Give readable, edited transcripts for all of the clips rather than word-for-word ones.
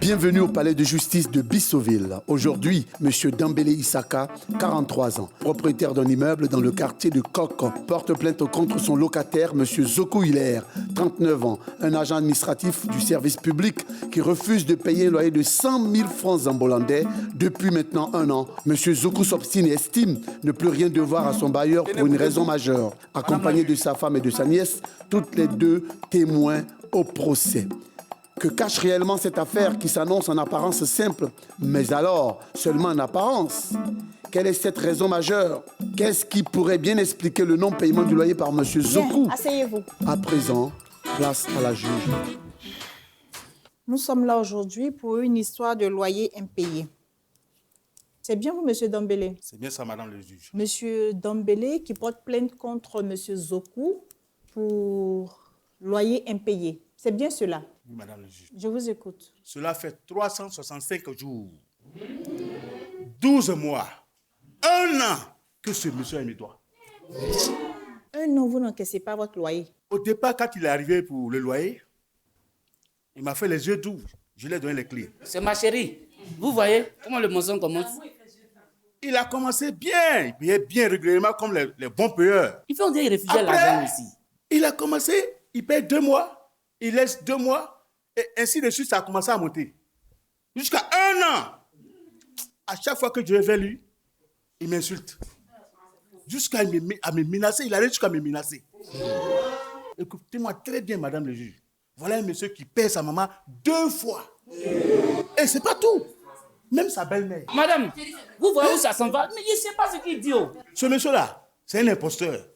Bienvenue au palais de justice de Bissoville. Aujourd'hui, M. Dambélé Issaka, 43 ans, propriétaire d'un immeuble dans le quartier de Coq, porte plainte contre son locataire, M. Zokou Hilaire, 39 ans, un agent administratif du service public qui refuse de payer un loyer de 100 000 francs zambolandais depuis maintenant 1 an. M. Zokou s'obstine et estime ne plus rien devoir à son bailleur pour une raison majeure. Accompagné de sa femme et de sa nièce, toutes les deux témoins au procès. Que cache réellement cette affaire qui s'annonce en apparence simple, mais alors seulement en apparence? Quelle est cette raison majeure? Qu'est-ce qui pourrait bien expliquer le non-paiement du loyer par M. Zokou? Asseyez-vous. À présent, place à la juge. Nous sommes là aujourd'hui pour une histoire de loyer impayé. C'est bien vous, M. Dambélé? C'est bien ça, madame le juge. M. Dambélé qui porte plainte contre M. Zokou pour loyer impayé. C'est bien cela? Oui, madame le juge. Je vous écoute. Cela fait 365 jours, 12 mois, 1 an que ce monsieur a mes doigts. 1 an, vous n'encaissez pas votre loyer. Au départ, quand il est arrivé pour le loyer, il m'a fait les yeux doux. Je lui ai donné les clés. C'est ma chérie. Vous voyez comment le mensonge commence? Il a commencé bien. Il payait bien régulièrement comme les bons payeurs. Il fait on dirait réfugié à l'argent ici. Il a commencé, il paye 2 mois, il laisse 2 mois, et ainsi de suite, ça a commencé à monter. Jusqu'à 1 an. À chaque fois que je vais vers lui, il m'insulte. Jusqu'à me menacer, il arrive jusqu'à me menacer. Écoutez-moi très bien, madame le juge. Voilà un monsieur qui paie sa maman 2 fois. Et c'est pas tout. Même sa belle-mère. Madame, vous voyez où ça s'en va? Mais je ne sais pas ce qu'il dit. Ce monsieur-là, c'est un imposteur.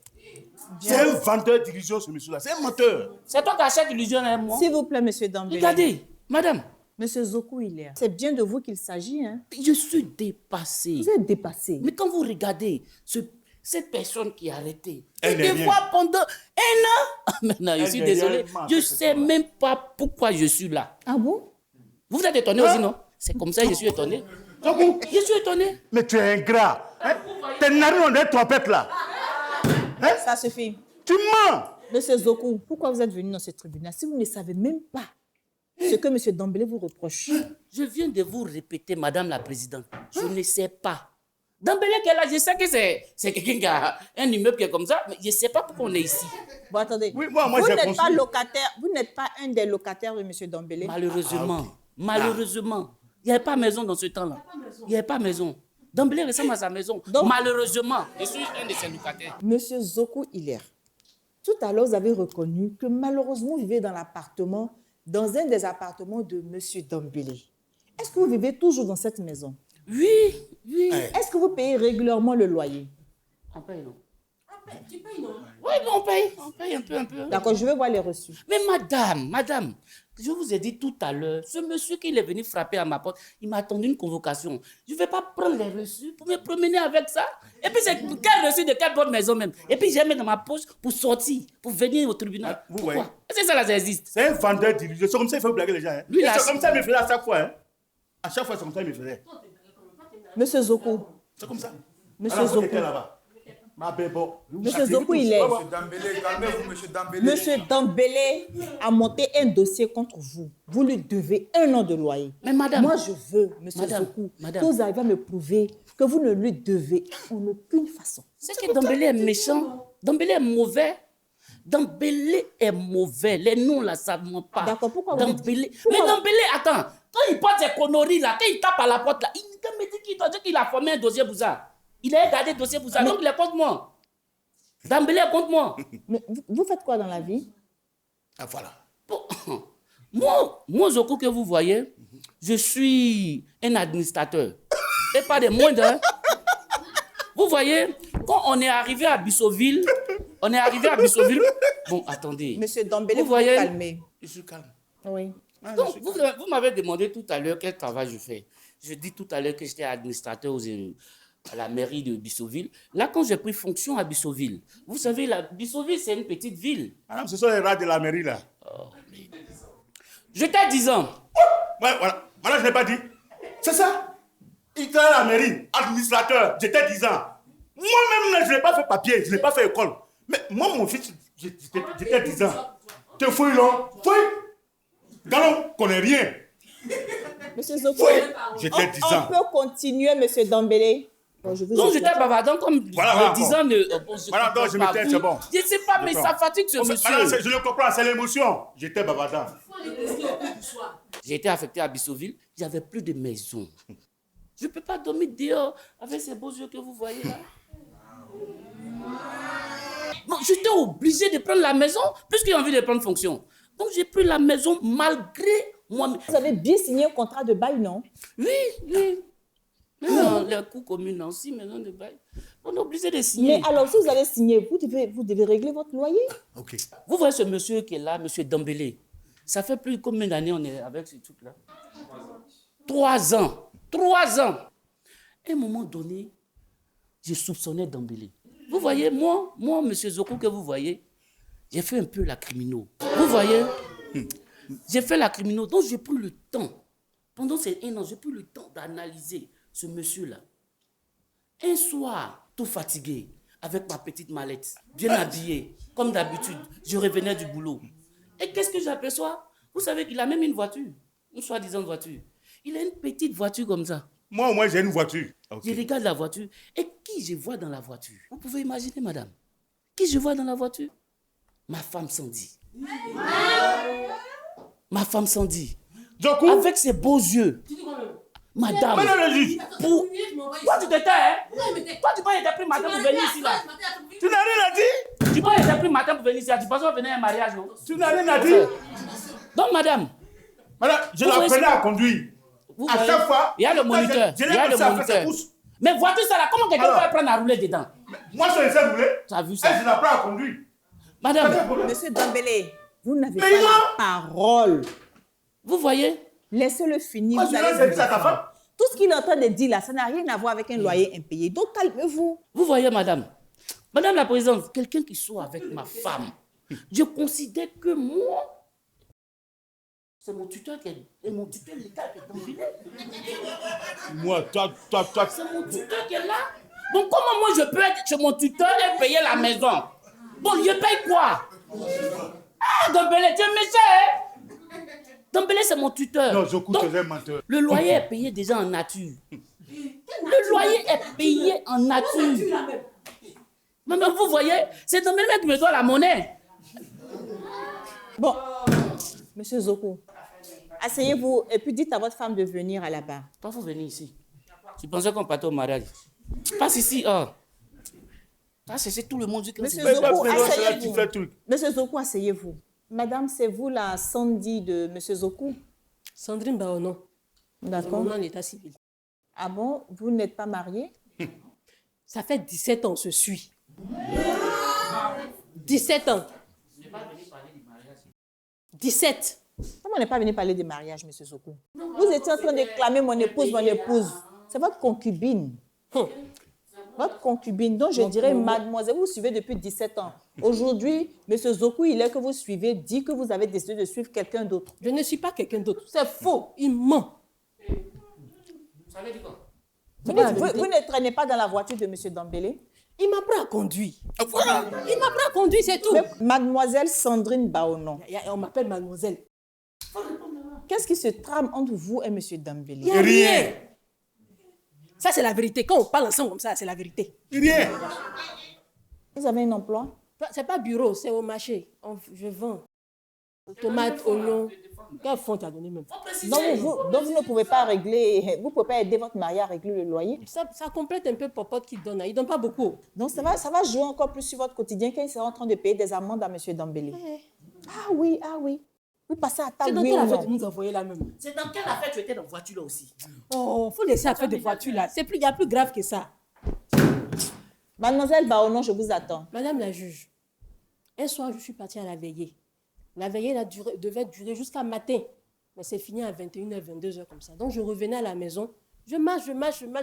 C'est un vendeur d'illusions, ce monsieur-là. C'est un menteur. C'est toi qui achètes l'illusion à moi. S'il vous plaît, M. Dambélé. Regardez, madame. M. Zokou Hilaire. C'est bien de vous qu'il s'agit, hein? Je suis dépassé. Vous êtes dépassé. Mais quand vous regardez cette personne qui est arrêtée, Elle et n'est des rien. fois pendant 1 an, maintenant je Elle suis n'est désolé, réellement je ne cette sais personne-là. même pas pourquoi je suis là. Ah bon? Vous êtes étonné aussi, non? C'est comme ça que je suis étonné. Je suis étonné. Mais tu es ingrat. Hein? Tes narines ont des trompettes là. Ça suffit. Tu mens. Monsieur Zokou, pourquoi vous êtes venu dans ce tribunal si vous ne savez même pas ce que M. Dambélé vous reproche? Je viens de vous répéter, madame la présidente. Je ne sais pas. Dambélé qui est là, je sais que c'est quelqu'un qui a un immeuble qui est comme ça, mais je ne sais pas pourquoi on est ici. Bon, attendez. Oui, moi, vous j'ai n'êtes pas construit. locataire, vous n'êtes pas un des locataires de M. Dambélé. Malheureusement, malheureusement, il n'y avait pas maison dans ce temps-là. Il n'y avait pas maison. Dambélé ressemble à sa maison. Donc- Malheureusement, je suis un de ses locataires. Monsieur Zokou Hilaire, tout à l'heure, vous avez reconnu que malheureusement, vous vivez dans un des appartements de M. Dambélé. Est-ce que vous vivez toujours dans cette maison? Oui, oui. Est-ce que vous payez régulièrement le loyer? On paye, non? Tu payes, non? Oui, on paye un peu. D'accord, je vais voir les reçus. Mais madame, je vous ai dit tout à l'heure, ce monsieur qui est venu frapper à ma porte, il m'a attendu une convocation. Je ne vais pas prendre les reçus pour me promener avec ça. Et puis c'est quel reçu de quelle bonne maison même. Et puis j'ai mis dans ma poche pour sortir, pour venir au tribunal. Vous Pourquoi? voyez? Est-ce que ça, là, ça existe? C'est un vendeur d'illusions. C'est comme ça qu'il faut blaguer les gens. Hein? Lui, Et là, c'est comme ça qu'il me faisait à chaque fois. Hein? À chaque fois, c'est comme ça qu'il me faisait. Monsieur Zokou, C'est comme ça. Monsieur Alors, vous Zokou. étiez là-bas. Ma bébé. Monsieur Zokou, il est. Monsieur Dambélé, calmez-vous, monsieur Dambélé. Monsieur Dambélé a monté un dossier contre vous. Vous lui devez 1 an de loyer. Mais madame. Moi, je veux, monsieur Madame, Zokou, madame. que vous arrivez à me prouver que vous ne lui devez en aucune façon. C'est que Dambélé est méchant. Dambélé est mauvais. Dambélé est mauvais. Les noms là, ça ne ment pas. D'accord, pourquoi vous Dambélé. dites- Mais pourquoi- Dambélé, attends. Quand il porte ses conneries là, quand il tape à la porte là, il me dit qu'il a formé un dossier pour ça. Il a gardé le dossier pour ça. Donc il est contre moi. Dambélé est contre moi. Mais vous faites quoi dans la vie? Ah, voilà. Bon, moi, Zokou, que vous voyez, je suis un administrateur. Et pas des moindres. Hein. Vous voyez, quand on est arrivé à Bissoville, bon, attendez. Monsieur Dambélé, Vous vous vous voyez- calmez. Je suis calme. Oui. Donc, vous m'avez demandé tout à l'heure quel travail je fais. Je dis tout à l'heure que j'étais administrateur à la mairie de Bissoville. Là, quand j'ai pris fonction à Bissoville, vous savez, Bissoville, c'est une petite ville. Madame, ce sont les rats de la mairie là. J'étais 10 ans. Ouais, voilà. Madame, je n'ai pas dit. C'est ça. Il travaille à la mairie, administrateur. J'étais 10 ans. Moi-même, là, je n'ai pas fait papier, je n'ai pas fait école. Mais moi, mon fils, j'étais 10 ans. Tu es fouille, non? Fouille. Galon, connaît rien. Monsieur Zoko, J'étais 10 on ans. peut continuer, monsieur Dambélé. Bon, je vous Donc, écoute. j'étais bavardant comme Voilà, le 10 ans de. Bon, Voilà, donc je me tais, c'est bon. Je ne sais pas, mais ça fatigue ce Madame, monsieur. je le comprends, c'est l'émotion. J'étais bavardant. J'ai été affecté à Bissoville, il n'y avait plus de maison. Je ne peux pas dormir dehors avec ces beaux yeux que vous voyez là. Bon, j'étais obligé de prendre la maison puisqu'il a envie de prendre fonction. Donc j'ai pris la maison malgré moi-même. Vous avez bien signé un contrat de bail, non? Oui, oui. Même dans les coûts communs, aussi, maison de bail. On est obligé de signer. Mais alors, si vous avez signé, vous devez régler votre loyer. Ok. Vous voyez ce monsieur qui est là, monsieur Dambélé. Ça fait plus combien d'années on est avec ce truc-là? 3 ans. 3 ans. À un moment donné, je soupçonnais Dambélé. Vous voyez, moi, monsieur Zoko, que vous voyez, j'ai fait un peu la criminelle. Vous voyez? J'ai fait la criminelle. Donc, j'ai pris le temps. Pendant ces 1 an, j'ai pris le temps d'analyser ce monsieur-là. Un soir, tout fatigué, avec ma petite mallette, bien habillé, comme d'habitude, je revenais du boulot. Et qu'est-ce que j'aperçois? Vous savez qu'il a même une voiture, une soi-disant voiture. Il a une petite voiture comme ça. Moi, au moins, j'ai une voiture. Ok. Je regarde la voiture. Et qui je vois dans la voiture? Vous pouvez imaginer, madame. Qui je vois dans la voiture? Ma femme Sandy. Ma femme Sandy. Zoku, Avec ses beaux yeux. Madame. mais non, le juge. Pour... Toi, tu te tais, hein? Toi, tu penses que t'es pris matin pour venir ici, là? Tu n'as rien à dire? Tu penses que t'es pris matin pour venir ici, là? Tu penses qu'on venait à un mariage, non? Tu n'as rien à dire? Donc, madame. Madame, je Vous voyez l'apprenais ça? à conduire. Vous À voyez, chaque fois, il y a le quand moniteur. je Il l'ai y a comme le ça, elle fait sa moniteur. course. Mais voiture, ça là, comment quelqu'un Alors. peut apprendre à rouler dedans? Moi, je sais rouler. Tu as vu ça? Elle, je l'apprends à conduire. Madame, Monsieur Dambélé, vous n'avez Mais pas non. la parole. vous voyez? Laissez-le finir. Moi, vous je allez laisse vous service à ta défendre. femme. Tout ce qu'il est en train de dire là, ça n'a rien à voir avec un loyer impayé. Donc, calmez-vous. Vous voyez, madame? Madame la présidente, quelqu'un qui soit avec ma femme, je considère que moi, c'est mon tuteur qui est, et mon tuteur légal qui est dans le filet. Moi, toi. C'est mon tuteur qui est là. Donc comment moi je peux être chez mon tuteur et payer la maison? Bon, je paye quoi? Ah, Dambélé, tu es méchant, hein? Dambélé, c'est mon tuteur. Non, Zoku, Donc, tu es un menteur. le loyer est payé déjà en nature. Le loyer est payé en nature. Mais vous voyez, c'est Dambélé qui me doit la monnaie. Bon, monsieur Zoko, asseyez-vous et puis dites à votre femme de venir à la barre. Toi, faut venir ici. Tu pensais qu'on partait au mariage? Passe ici, oh. Ah, c'est tout le monde dit que Monsieur Mais Zoko, frérot, c'est là que tu asseyez-vous. fais truc. Monsieur Zoko, asseyez-vous. Madame, c'est vous la Sandy de monsieur Zoko? Sandrine Baonon, D'accord. mon état civil. Ah bon, vous n'êtes pas mariée? Ça fait 17 ans, on se suit. 17 ans. 17. Comment on n'est pas venu parler de mariage, monsieur Zoko? Vous étiez en train de clamer mon épouse, mon épouse. C'est votre concubine. Votre concubine, dont je dirais, mademoiselle, vous suivez depuis 17 ans. Aujourd'hui, monsieur Zoko, il est que vous suivez, dit que vous avez décidé de suivre quelqu'un d'autre. Je ne suis pas quelqu'un d'autre. C'est faux. Il ment. Ça veut dire quoi? Vous ne traînez pas dans la voiture de monsieur Dambélé? Il m'apprend à conduire. Il m'apprend à conduire, c'est tout. Mais mademoiselle Sandrine Baonon, On m'appelle mademoiselle. qu'est-ce qui se trame entre vous et monsieur Dambélé? Il n'y a rien. Ça, c'est la vérité. Quand on parle ensemble comme ça, c'est la vérité. Rien. Vous avez un emploi? C'est pas bureau, c'est au marché. Je vends. Tomates, oignons. Quel fonds tu as donné même? Donc vous ne pouvez pas régler, vous ne pouvez pas aider votre mari à régler le loyer. Ça complète un peu Popote qui donne. Il ne donne pas beaucoup. Donc ça va jouer encore plus sur votre quotidien quand il sera en train de payer des amendes à monsieur Dambélé. Ah oui. Vous passez à C'est table, dans oui quelle ou affaire non? tu nous envoyais là même? C'est dans quelle affaire tu étais dans la voiture là aussi? Oh, faut laisser affaire de voiture là. Il y a plus grave que ça. Mademoiselle Baonon, je vous attends. Madame la juge, un soir, je suis partie à la veillée. La veillée devait durer jusqu'à matin. Mais c'est fini à 21h, 22h comme ça. Donc, je revenais à la maison. Je marche,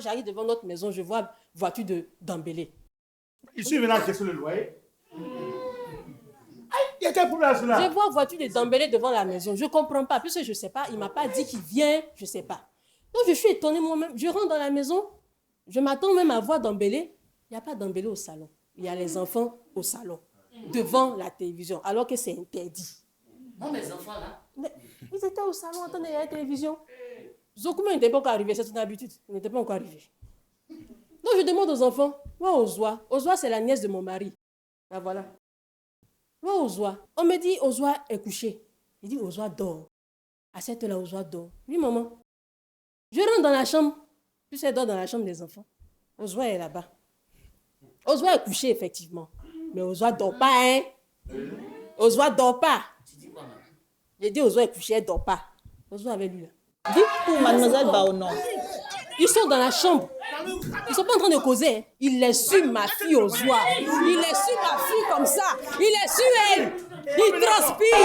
j'arrive devant notre maison, je vois voiture de Dambélé. Ici, maintenant, qu'est-ce que le loyer? Il y a quel problème à cela? Je vois voiture de Dambélé devant la maison. Je ne comprends pas, puisque je ne sais pas. Il ne m'a pas dit qu'il vient, je ne sais pas. Donc, je suis étonnée moi-même. Je rentre dans la maison. Je m'attends même à voir Dambélé. Il n'y a pas Dambélé au salon. Il y a les enfants au salon, devant la télévision, alors que c'est interdit. Moi, mes enfants là. Mais ils étaient au salon en train de regarder la télévision. Zokuma n'était pas encore arrivé, c'est son habitude. Il n'était pas encore arrivé. Donc je demande aux enfants, moi Ozwa. Ozwa, c'est la nièce de mon mari. Ah voilà. Moi Ozwa. On me dit Ozwa est couché. Il dit Ozwa dort. À cette heure-là, Ozwa dort. Oui, maman. Je rentre dans la chambre. Puis elle dort dans la chambre des enfants. Ozwa est là-bas. Ozwa est couché, effectivement. Mais Ozwa dort pas, hein. Ozwa dort pas. J'ai dit Ozwa est couché, elle dort pas. Ozwa avec lui là. Dites pour mademoiselle Baonon. Ils sont dans la chambre. Ils sont pas en train de causer. Hein. Il est sur ma fille Ozwa. Il est sur ma fille comme ça. Il est sur elle. Il transpire.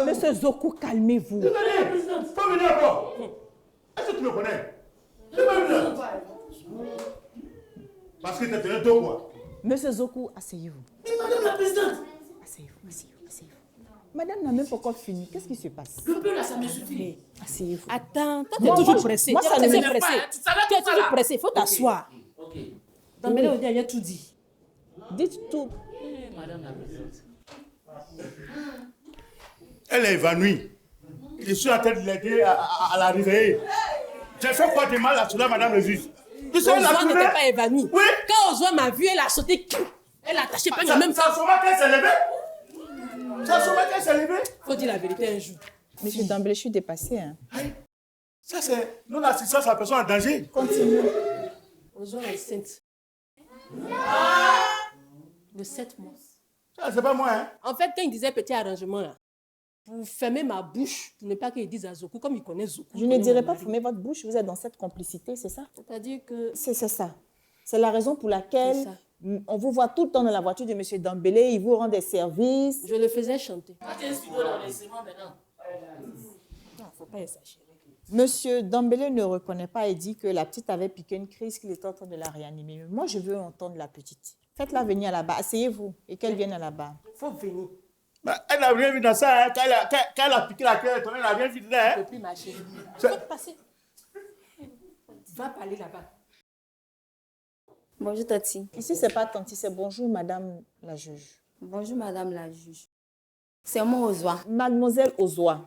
Monsieur Zoku, calmez-vous. Pas venir encore. Est-ce que tu me connais? Parce que tu es un deux quoi. Monsieur Zoku, asseyez-vous. Madame la présidente. Asseyez-vous. Madame n'a même pas encore fini. Qu'est-ce qui se passe? Le peu là, ça me suffit. Asseyez-vous. Attends, toi, tu es toujours pressé. moi, ça ne Tu es me pressé. Tu es toujours pressé. Il faut t'asseoir. Ok. Dans Bélé, on a tout dit. Dites tout. Madame la présidente. Elle est évanouie. Je suis en train de l'aider à la réveiller. J'ai fait quoi de mal à cela, madame le juge? Ozwa n'était pas évanoui. Oui. Quand Ozwa m'a vu, elle a sauté. Elle a attaché pas en même temps. Ça sûrement qu'elle s'est levée. Ça sûrement qu'elle s'est levée. Faut dire la vérité un jour. Monsieur Dambélé, je suis dépassée. Hein. Ça, c'est non-assistance à la personne en danger. Continue. Ozwa est sainte. De 7 mois. Ça, c'est pas moi, hein. En fait, quand il disait petit arrangement, là, pour fermer ma bouche, pour ne pas qu'il dise à Zoku, comme il connaît Zoku. Je ne dirais pas fermer votre bouche, vous êtes dans cette complicité, c'est ça? C'est-à-dire que... C'est ça. C'est la raison pour laquelle C'est ça. on vous voit tout le temps dans la voiture de monsieur Dambélé, il vous rend des services. Je le faisais chanter. Tu es studio dans les séments maintenant. Non, faut pas exagérer. Monsieur Dambélé ne reconnaît pas et dit que la petite avait piqué une crise, qu'il était en train de la réanimer. Mais moi, je veux entendre la petite. Faites-la venir là-bas, asseyez-vous et qu'elle vienne là-bas. Il faut venir. Bah, elle n'a rien vu dans ça, hein. Quand elle a piqué la clé, elle n'a rien vu dedans, Je ne hein. peux plus marcher. Il faut passer. Va parler là-bas. Bonjour Tati. Ici, c'est pas Tanti, c'est bonjour madame la juge. Bonjour Madame la juge. C'est moi Ozwa. Mademoiselle Ozwa,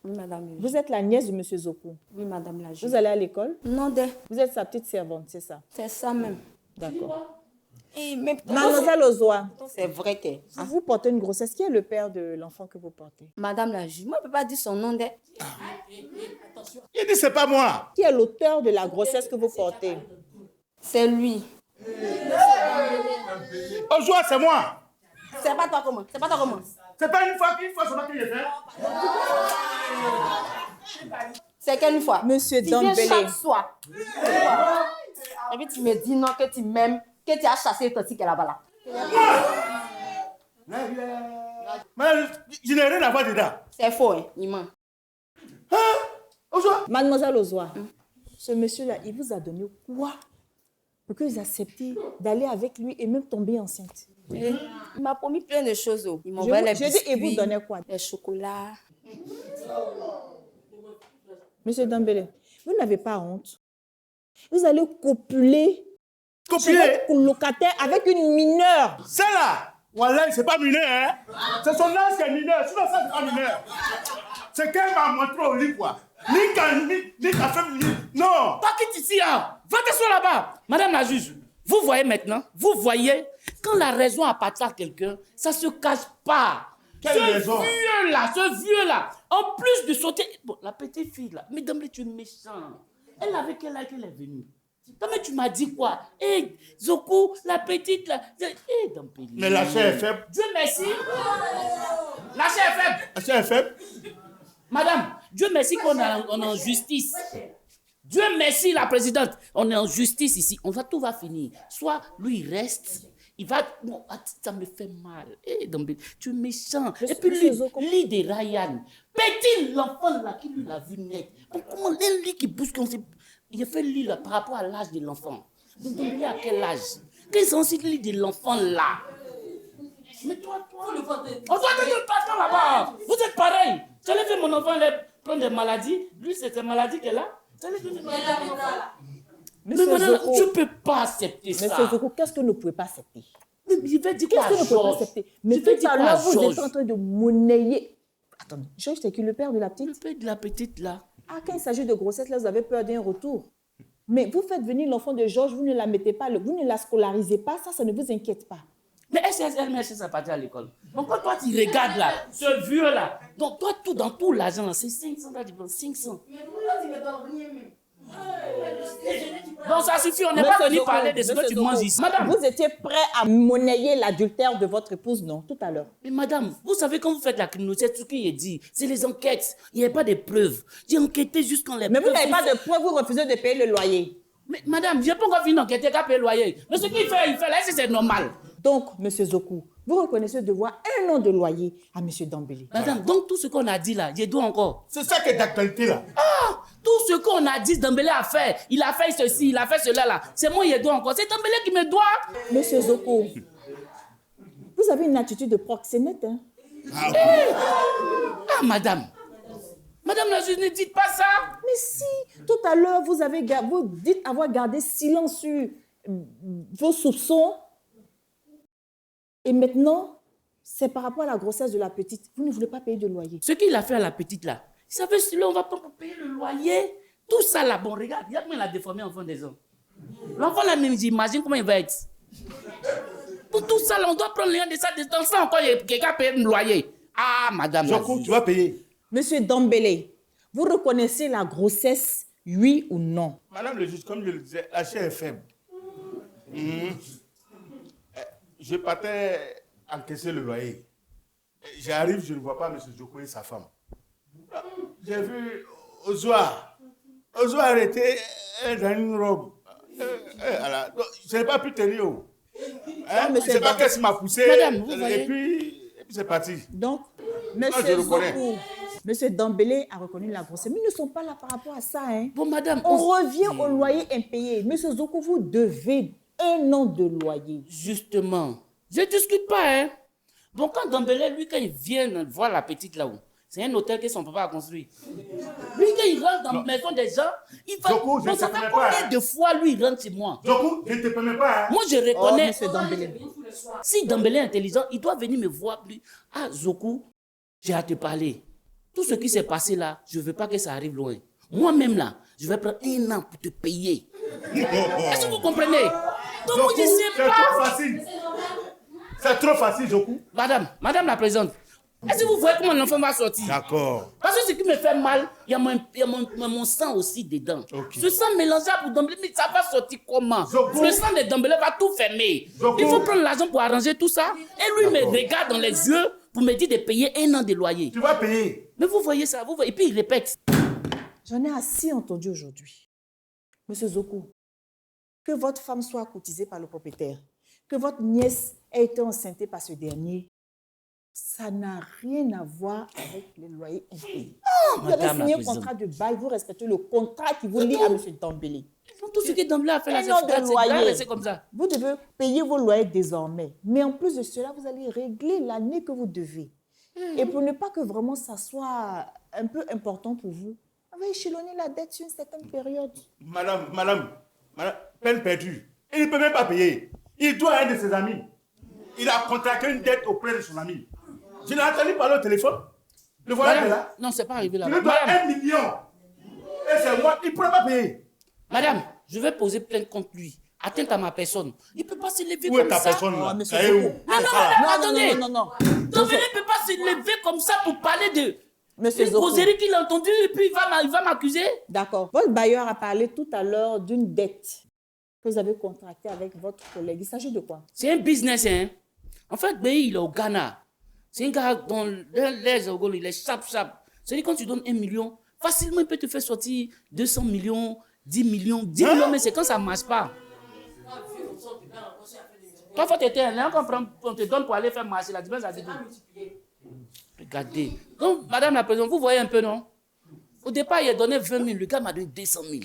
Oui Madame la juge. vous êtes la nièce de monsieur Zoku. Oui Madame la juge. Vous allez à l'école? Non de. Vous êtes sa petite servante, c'est ça? C'est ça même. D'accord. Et même. Mademoiselle Ozwa, C'est vrai que. vous portez une grossesse. Qui est le père de l'enfant que vous portez? Madame la juge. Moi je ne peux pas dire son nom de. Il dit, c'est pas moi. Qui est l'auteur de la grossesse que vous portez? C'est lui. Ozwa, c'est moi. C'est pas toi comment. C'est pas toi comment. C'est pas une fois seulement que j'ai fait. C'est quelle fois? Monsieur Tu viens Dambélé. chaque soir. Et puis tu me dis non que tu m'aimes, que tu as chassé Tati qui est là-bas là. Mais je n'ai rien à voir dedans. C'est faux hein. Il ment. Hein? Ozwa. Mademoiselle Ozwa, ce monsieur-là, il vous a donné quoi pour que vous acceptiez d'aller avec lui et même tomber enceinte? Il m'a promis plein de choses. Oh. Il m'a Je envoyé les dis, et vous biscuits, donnez quoi? les chocolats. Monsieur Dambélé, vous n'avez pas honte. Vous allez copuler chez Copier. votre colocataire avec une mineure. Celle-là, voilà, c'est pas mineur, hein. C'est son âge qui est mineur. Sinon, ça, c'est pas mineur. C'est qu'elle m'a montré au lit, quoi. Ni qu'à fait, non. Pas quitte ici, hein. Va t'asseoir là-bas. Madame la juge, vous voyez maintenant, vous voyez, quand la raison appartient à quelqu'un, ça ne se cache pas. Quelle raison? Ce vieux-là, en plus de sauter... Bon, la petite fille, là, mais Dambélé, tu es méchant. Elle avait quel âge qu'elle est venue? Non, mais tu m'as dit quoi? Hé, Zoku, la petite, là... Hé, Dambélé. Mais la chair est faible. Dieu merci. La chair est faible. La chair est faible. Madame, Dieu merci qu'on est en justice. Dieu merci, la présidente. On est en justice ici. Tout va finir. Soit lui, il reste. Il va... Non, ça me fait mal. Eh, Dambélé, tu es méchant. Et puis lui de Ryan. Petit l'enfant là qui lui l'a vu naître. Comment lui qui bouge comme c'est... Il a fait lui là par rapport à l'âge de l'enfant. Donc Dambélé à quel âge? Quel est aussi lui de l'enfant là? Mais toi, on doit te passer là-bas. Vous êtes pareil. J'allais faire mon enfant prendre des maladies. Lui, c'est des maladies qu'elle a. Mais madame, Monsieur tu Zoku, ne peux pas accepter ça. Monsieur Zoku, qu'est-ce que vous ne pouvez pas accepter? Mais je vais dire quoi Qu'est-ce que à vous ne pouvez pas Georges? accepter? Mais Je vais tout dire à quoi à l'heure, vous Georges? êtes en train de monnayer. Attendez, Georges, c'est qui le père de la Le petite? père de la petite là. Ah, quand il s'agit de grossesse, là, vous avez peur d'un retour. Mais vous faites venir l'enfant de Georges, vous ne la mettez pas, vous ne la scolarisez pas, ça ne vous inquiète pas. Mais elle-même, elle ça partir à l'école. Donc quand toi, tu regardes là, ce vieux là, donc toi, tout, dans tout l'argent là, c'est 500 là, tu prends 500. Mais pourquoi tu me donnes rien même? Bon, ça suffit, on n'est pas venu parler de ce que tu manges ici. Madame, Vous étiez prêt à monnayer l'adultère de votre épouse, non, tout à l'heure? mais madame, vous savez quand vous faites la criminalité, c'est ce qu'il est dit. C'est les enquêtes. Il n'y a pas de preuves. J'ai enquêté jusqu'en les Mais vous preuves n'avez sont pas de preuve, vous refusez de payer le loyer. Mais madame, je n'ai pas encore fini d'enquêter qu'à payer le loyer. Mais ce qu'il fait, il fait là, c'est normal. Donc, M. Zokou, vous reconnaissez devoir 1 an de loyer à M. Dambélé. Madame, donc tout ce qu'on a dit là, je dois encore. C'est ça qui est d'actualité là. Ah, tout ce qu'on a dit, Dembélé a fait. Il a fait ceci, il a fait cela là. C'est moi, je dois encore. C'est Dembélé qui me doit. M. Zokou, vous avez une attitude de proxénète, hein? Ah, madame. Madame la juge, ne dites pas ça. Mais si, tout à l'heure, vous dites avoir gardé silence sur vos soupçons. Et maintenant, c'est par rapport à la grossesse de la petite. Vous ne voulez pas payer de loyer. Ce qu'il a fait à la petite là, il savait celui-là, on va pas payer le loyer. Tout ça là, bon, regarde, il y a comment il a déformé l'enfant des hommes. L'enfant là, même, j'imagine comment il va être. Pour tout ça là, on doit prendre les gens de ça, des enfants encore, quelqu'un paye le loyer. Ah, madame. la Joko, juge. tu vas payer. Monsieur Dambélé, vous reconnaissez la grossesse, oui ou non? Madame le juge, comme je le disais, la chair est faible. Je partais encaisser le loyer. J'arrive, je ne vois pas M. Joko et sa femme. J'ai vu Ozoa. Ozoa arrêté dans une robe. Je n'ai pas pu tenir. Je ne sais pas qu'est-ce qui m'a poussé. Madame, vous voyez. Et puis c'est parti. Donc, je Monsieur le connais. Zokou, Monsieur Dambélé a reconnu la grossesse. Mais ils ne sont pas là par rapport à ça, hein? Bon, madame. On revient au loyer impayé. Monsieur Zokou, vous devez 1 an de loyer. Justement, je ne discute pas, hein. Bon, quand Dembélé, lui, quand il vient voir la petite là-haut, c'est un hôtel que son papa a construit. Lui, quand il rentre dans la maison des gens, il va... Joko, je Bon, ne ça te fait permets pas, combien hein. de fois, lui, il rentre chez moi? Joko, je ne te permets pas. Hein. Moi, je Oh, reconnais... Monsieur Dambélé. Si Dembélé est intelligent, il doit venir me voir. Lui. Ah, Zokou, j'ai à te parler. Tout ce qui s'est passé là, je ne veux pas que ça arrive loin. Moi-même là, je vais prendre 1 an pour te payer. Est-ce que vous comprenez? Donc, Joko, je ne sais c'est pas... trop facile. C'est trop facile, Joko. Madame la présidente, est-ce que vous voyez comment l'enfant va sortir? D'accord. Parce que ce qui me fait mal, il y a mon sang aussi dedans. Ok. Ce sang mélangé pour Dembélé, mais ça va sortir comment? Joko. Le sang de Dembélé va tout fermer. Joko. Il faut prendre l'argent pour arranger tout ça. Et lui me regarde dans les yeux pour me dire de payer 1 an de loyer. Tu vas payer. Mais vous voyez ça, vous voyez. Et puis il répète. J'en ai assez entendu aujourd'hui. Monsieur Zokou, que votre femme soit courtisée par le propriétaire, que votre nièce ait été enceintée par ce dernier, ça n'a rien à voir avec les loyers impayés. Vous avez Madame la signé un présidente. contrat de bail, vous respectez le contrat qui vous lie à M. Dambélé. Tout ce que Dembélé a fait là, Un an de c'est loyer. rester comme ça. Vous devez payer vos loyers désormais. Mais en plus de cela, vous allez régler l'année que vous devez. Et pour ne pas que vraiment ça soit un peu important pour vous, on va échelonner la dette sur une certaine période. Madame, peine perdue. Il ne peut même pas payer. Il doit à un de ses amis. Il a contracté une dette auprès de son ami. Je l'ai entendu parler au téléphone. Le voilà Madame, là. non, c'est pas arrivé là. Il lui doit 1 million. Et c'est moi, il ne pourrait pas payer. Madame, je vais poser plainte contre lui. Atteinte à ma personne. Il ne peut pas se lever Où est comme ta ça. personne là? monsieur Elle est où? Zokou. Mais non, Ah. madame, attendez. Non. Dembélé ne peut pas se lever comme ça pour parler de Monsieur une Zokou. causerie qu'il a entendue et puis il va m'accuser. D'accord. Votre bailleur a parlé tout à l'heure d'une dette que vous avez contractée avec votre collègue. Il s'agit de quoi? C'est un business, hein. En fait, Béhi, il est au Ghana. C'est un gars dont l'air au Gaulle, il est chap. C'est-à-dire quand tu donnes 1 million, facilement il peut te faire sortir 200 millions, 10 millions. 10 millions, mais c'est quand ça ne marche pas. Toi, il faut t'éteindre. Là, on te donne pour aller faire marcher. La différence, ça dit tout. Regardez. Donc, madame la présidente, vous voyez un peu, non? Au départ, il a donné 20 000. Le gars m'a donné 200 000.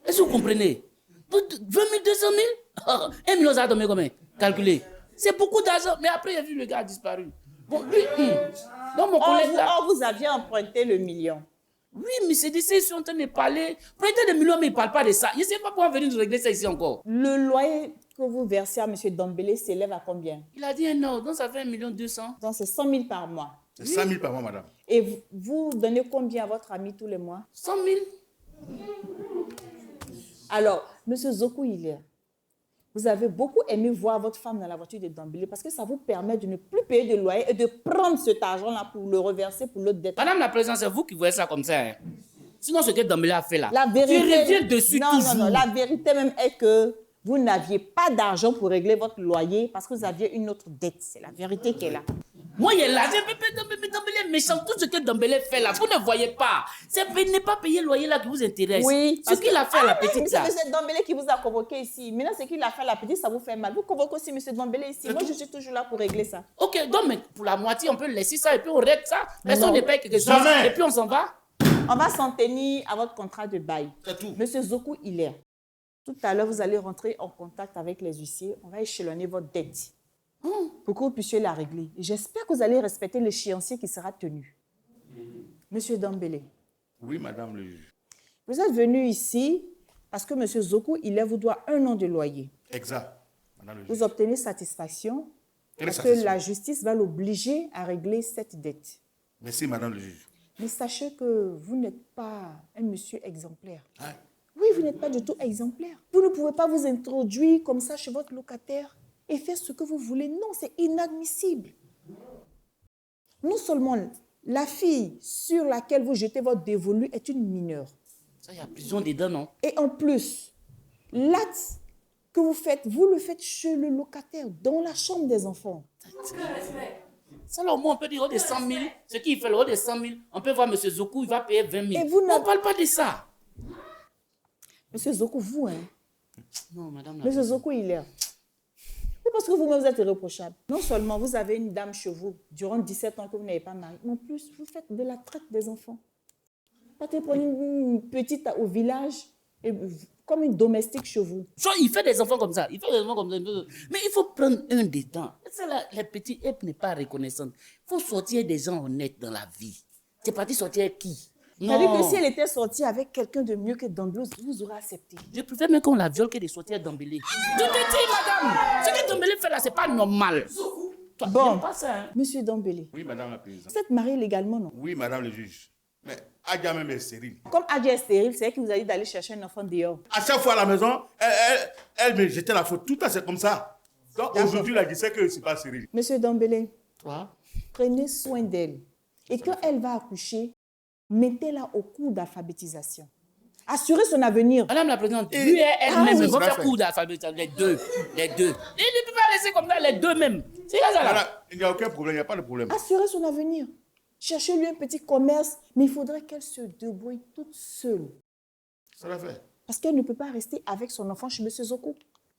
Est-ce que vous comprenez? 20 000, 200 000? 1 million, ça a donné combien? Calculez. C'est beaucoup d'argent. Mais après, il a vu le gars a disparu. Bon, lui, donc mon collègue là. Vous aviez emprunté le million. Oui, mais c'est d'ici, ils sont en train de parler. Prêtez des millions, mais ils ne parlent pas de ça. Je ne sais pas pourquoi venir nous régler ça ici encore. Le loyer que vous versez à M. Dambélé s'élève à combien? Il a dit un an, donc ça fait 1 200 000. Donc c'est 100 000 par mois. C'est 100 000 par mois, madame. Et vous donnez combien à votre ami tous les mois? 100 000. Alors, M. Zokou Hilaire, vous avez beaucoup aimé voir votre femme dans la voiture de Dambélé parce que ça vous permet de ne plus payer de loyer et de prendre cet argent-là pour le reverser pour l'autre dette. Madame la présidente, c'est vous qui voyez ça comme ça. Hein. Sinon, ce que Dambélé a fait là, La vérité, tu reviens dessus non, toujours. Non, la vérité même est que vous n'aviez pas d'argent pour régler votre loyer parce que vous aviez une autre dette. C'est la vérité qui est là. Moi, il est là. Dambélé est méchant. Tout ce que Dambélé fait là, vous ne voyez pas. C'est n'est pas payer le loyer là qui vous intéresse. Oui. Ce qu'il a fait à la petite là. C'est M. Dambélé qui vous a convoqué ici. Maintenant, ce qu'il a fait à la petite, ça vous fait mal. Vous convoquez aussi M. Dambélé ici. Moi, je suis toujours là pour régler ça. Ok, donc mais pour la moitié, on peut laisser ça et puis on règle ça. Personne ne paye quelque chose. Jamais. Et puis on s'en va. On va s'en tenir à votre contrat de bail. C'est tout. Monsieur Zokou Hilaire, tout à l'heure, vous allez rentrer en contact avec les huissiers. On va échelonner votre dette pour que vous puissiez la régler. Et j'espère que vous allez respecter l'échéancier qui sera tenu. Monsieur Dambélé, Oui, madame le juge. vous êtes venu ici parce que Monsieur Zokou Hilaire vous doit 1 an de loyer. Exact. Madame le juge. Vous obtenez satisfaction Quelle parce que satisfaction? la justice va l'obliger à régler cette dette. Merci, madame le juge. Mais sachez que vous n'êtes pas un monsieur exemplaire. Hein? Oui, vous n'êtes pas du tout exemplaire. Vous ne pouvez pas vous introduire comme ça chez votre locataire et faire ce que vous voulez. Non, c'est inadmissible. Non seulement la fille sur laquelle vous jetez votre dévolu est une mineure. Ça, il y a prison dedans, non? Et en plus, l'acte que vous faites, vous le faites chez le locataire, dans la chambre des enfants. Ça, là, au moins, on peut dire au de 100 000. Ce qu'il fait, le haut de 100 000, on peut voir M. Zokou, il va payer 20 000. Et vous On ne parle pas de ça. Monsieur Zokou, vous, hein? Non, madame la Monsieur Zokou, il est. C'est parce que vous-même, vous êtes irréprochable. Non seulement vous avez une dame chez vous durant 17 ans que vous n'avez pas marié, mais en plus, vous faites de la traite des enfants. Partez prendre une petite au village, et, comme une domestique chez vous. Soit il fait des enfants comme ça. Il fait des enfants comme ça. Mais il faut prendre un des temps. Ça, là, les petits êtres n'est pas reconnaissante. Il faut sortir des gens honnêtes dans la vie. C'est parti sortir avec qui? C'est-à-dire que si elle était sortie avec quelqu'un de mieux que Dambélé, vous aurez accepté. Je préfère même qu'on la viole que de sortir à Dambélé. Tout est dit, madame. Ce que Dambélé fait là, c'est pas normal. Toi, Bon, j'aime pas ça, hein. Monsieur Dambélé, Oui, madame la présidente. vous êtes marié légalement, non? Oui, madame le juge. Mais Adja même est stérile. Comme Adja est stérile, c'est elle qui vous a dit d'aller chercher un enfant dehors. À chaque fois à la maison, elle me jetait la faute. Tout à c'est comme ça. Donc aujourd'hui, elle disait que c'est pas stérile. Monsieur Dambélé, Toi? prenez soin d'elle. Et quand elle va accoucher, mettez-la au cours d'alphabétisation. Assurez son avenir. Madame la présidente, lui et elle-même, oui, ils vont c'est faire fait. coup d'alphabétisation. Les deux. Les deux. Il ne peut pas laisser comme ça, les deux même. C'est ça, là. Voilà, il n'y a aucun problème, il n'y a pas de problème. Assurez son avenir. Cherchez-lui un petit commerce, mais il faudrait qu'elle se débrouille toute seule. Ça l'a fait. Parce qu'elle ne peut pas rester avec son enfant chez M. Zokou.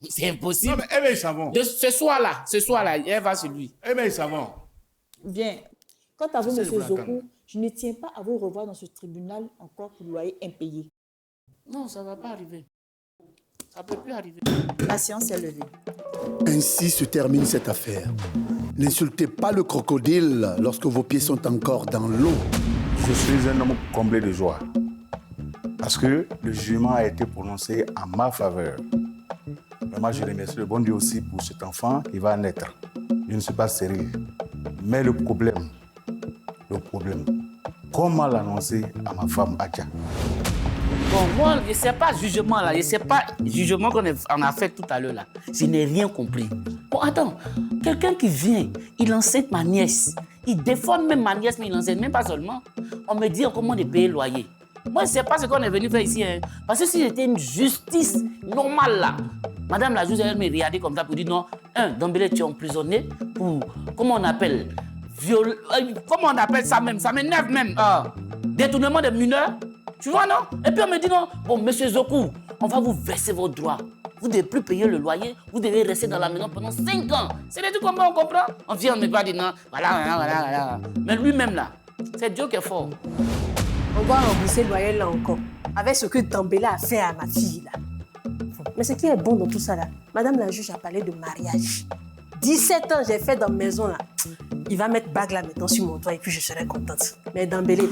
C'est Non, impossible. mais elle met le savon. Ce soir-là, elle va sur lui. Elle met le savon. Bien. Quant à vous, C'est M. le Black Zokou, je ne tiens pas à vous revoir dans ce tribunal encore pour loyer impayé. Non, ça ne va pas arriver. Ça ne peut plus arriver. La séance est levée. Ainsi se termine cette affaire. N'insultez pas le crocodile lorsque vos pieds sont encore dans l'eau. Je suis un homme comblé de joie parce que le jugement a été prononcé en ma faveur. Vraiment, je remercie le bon Dieu aussi pour cet enfant qui va naître. Je ne suis pas stérile. Mais le problème, comment l'annoncer à ma femme Adja? Bon, moi, je ne sais pas jugement là. Je ne sais pas jugement qu'on a fait tout à l'heure là. Je n'ai rien compris. Bon, attends. Quelqu'un qui vient, il enseigne ma nièce. Il déforme même ma nièce, mais il enseigne même pas seulement. On me dit comment de payer le loyer. Moi, je ne sais pas ce qu'on est venu faire ici. Hein. Parce que si c'était une justice normale là, madame la juge, elle me regardait comme ça pour dire non, Dambélé, tu es emprisonné pour, comment on appelle, comment on appelle ça même, ça m'énerve même, détournement de mineurs. Tu vois, non? Et puis on me dit non, bon, monsieur Zokou, on va vous verser vos droits. Vous ne devez plus payer le loyer, vous devez rester dans la maison pendant 5 ans. C'est des trucs comme ça, on comprend? On vient, on me pas dit non, voilà. Mais lui-même là, c'est Dieu qui est fort. On doit rembourser le loyer là encore. Avec ce que Dambélé a fait à ma fille là. Mais ce qui est bon dans tout ça là, madame la juge a parlé de mariage. 17 ans j'ai fait dans la maison là. Il va mettre bague là maintenant sur mon toit et puis je serai contente. Mais Dambélé,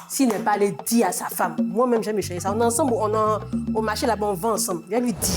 s'il n'est pas allé dire à sa femme, moi-même j'aime chérir ça. On est ensemble, on est au marché là-bas, on va ensemble. Viens lui dire.